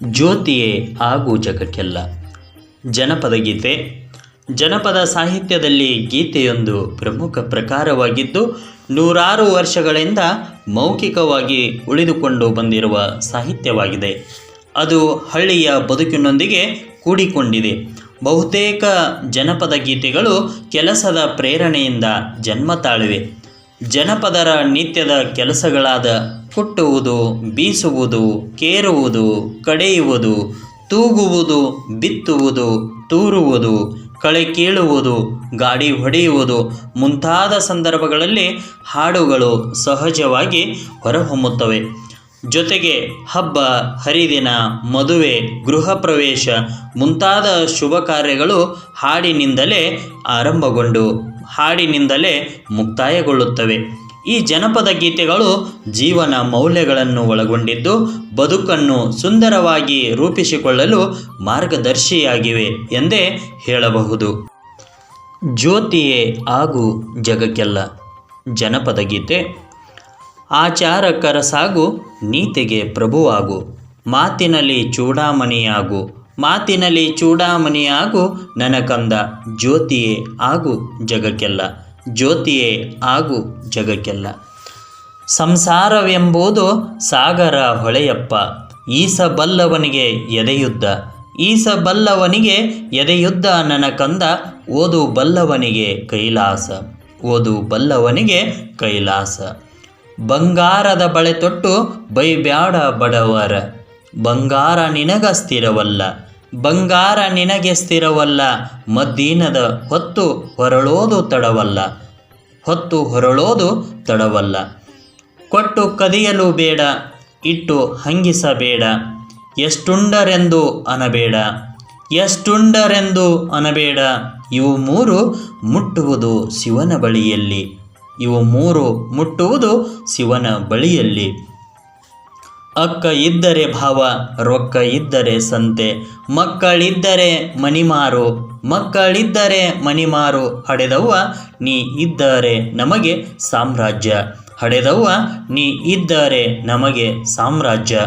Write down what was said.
ಜ್ಯೋತಿಯೇ ಆಗು ಜಗಕ್ಕೆಲ್ಲ. ಜನಪದ ಗೀತೆ. ಜನಪದ ಸಾಹಿತ್ಯದಲ್ಲಿ ಗೀತೆಯೊಂದು ಪ್ರಮುಖ ಪ್ರಕಾರವಾಗಿದ್ದು, ನೂರಾರು ವರ್ಷಗಳಿಂದ ಮೌಖಿಕವಾಗಿ ಉಳಿದುಕೊಂಡು ಬಂದಿರುವ ಸಾಹಿತ್ಯವಾಗಿದೆ. ಅದು ಹಳ್ಳಿಯ ಬದುಕಿನೊಂದಿಗೆ ಕೂಡಿಕೊಂಡಿದೆ. ಬಹುತೇಕ ಜನಪದ ಗೀತೆಗಳು ಕೆಲಸದ ಪ್ರೇರಣೆಯಿಂದ ಜನ್ಮ ತಾಳಿವೆ. ಜನಪದರ ನಿತ್ಯದ ಕೆಲಸಗಳಾದ ಕುಟ್ಟುವುದು, ಬೀಸುವುದು, ಕೇರುವುದು, ಕಡೆಯುವುದು, ತೂಗುವುದು, ಬಿತ್ತುವುದು, ತೂರುವುದು, ಕಳೆ ಕೀಳುವುದು, ಗಾಡಿ ಹೊಡೆಯುವುದು ಮುಂತಾದ ಸಂದರ್ಭಗಳಲ್ಲಿ ಹಾಡುಗಳು ಸಹಜವಾಗಿ ಹೊರಹೊಮ್ಮುತ್ತವೆ. ಜೊತೆಗೆ ಹಬ್ಬ, ಹರಿದಿನ, ಮದುವೆ, ಗೃಹ ಪ್ರವೇಶ ಮುಂತಾದ ಶುಭ ಕಾರ್ಯಗಳು ಹಾಡಿನಿಂದಲೇ ಆರಂಭಗೊಂಡು ಹಾಡಿನಿಂದಲೇ ಮುಕ್ತಾಯಗೊಳ್ಳುತ್ತವೆ. ಈ ಜನಪದ ಗೀತೆಗಳು ಜೀವನ ಮೌಲ್ಯಗಳನ್ನು ಒಳಗೊಂಡಿದ್ದು, ಬದುಕನ್ನು ಸುಂದರವಾಗಿ ರೂಪಿಸಿಕೊಳ್ಳಲು ಮಾರ್ಗದರ್ಶಿಯಾಗಿವೆ ಎಂದೇ ಹೇಳಬಹುದು. ಜ್ಯೋತಿಯೇ ಆಗು ಜಗಕ್ಕೆಲ್ಲ. ಜನಪದ ಗೀತೆ. ಆಚಾರ ಕರಸಾಗು, ನೀತಿಗೆ ಪ್ರಭುವಾಗು, ಮಾತಿನಲ್ಲಿ ಚೂಡಾಮಣಿಯಾಗು, ಮಾತಿನಲ್ಲಿ ಚೂಡಾಮಣಿಯಾಗು ನನ್ನ ಕಂದ, ಜ್ಯೋತಿಯೇ ಆಗು ಜಗಕ್ಕೆಲ್ಲ, ಜ್ಯೋತಿಯೇ ಆಗು ಜಗಕ್ಕೆಲ್ಲ. ಸಂಸಾರವೆಂಬುದು ಸಾಗರ ಹೊಳೆಯಪ್ಪ, ಈಸಬಲ್ಲವನಿಗೆ ಎದೆಯುದ್ದ, ಈಸಬಲ್ಲವನಿಗೆ ಎದೆಯುದ್ದ ನನ್ನ ಕಂದ, ಓದು ಬಲ್ಲವನಿಗೆ ಕೈಲಾಸ, ಓದು ಬಲ್ಲವನಿಗೆ ಕೈಲಾಸ. ಬಂಗಾರದ ಬಳೆ ತೊಟ್ಟು ಬೈಬ್ಯಾಡ ಬಡವರ, ಬಂಗಾರ ನಿನಗ ಸ್ಥಿರವಲ್ಲ, ಬಂಗಾರ ನಿನಗೆ ಸ್ಥಿರವಲ್ಲ, ಮದ್ದೀನದ ಹೊತ್ತು ಹೊರಳೋದು ತಡವಲ್ಲ, ಹೊತ್ತು ಹೊರಳೋದು ತಡವಲ್ಲ. ಕೊಟ್ಟು ಕದಿಯಲು ಬೇಡ, ಇಟ್ಟು ಹಂಗಿಸಬೇಡ, ಎಷ್ಟುಂಡರೆಂದು ಅನಬೇಡ, ಎಷ್ಟುಂಡರೆಂದು ಅನಬೇಡ. ಇವು ಮೂರು ಮುಟ್ಟುವುದು ಶಿವನ ಬಳಿಯಲ್ಲಿ, ಇವು ಮೂರು ಮುಟ್ಟುವುದು ಶಿವನ ಬಳಿಯಲ್ಲಿ. ಅಕ್ಕ ಇದ್ದರೆ ಭಾವ, ರೊಕ್ಕ ಇದ್ದರೆ ಸಂತೆ, ಮಕ್ಕಳಿದ್ದರೆ ಮಣಿಮಾರು, ಮಕ್ಕಳಿದ್ದರೆ ಮಣಿಮಾರು. ಹಡೆದವ್ವ ನೀ ಇದ್ದರೆ ನಮಗೆ ಸಾಮ್ರಾಜ್ಯ, ಹಡೆದವ್ವ ನೀ ಇದ್ದರೆ ನಮಗೆ ಸಾಮ್ರಾಜ್ಯ.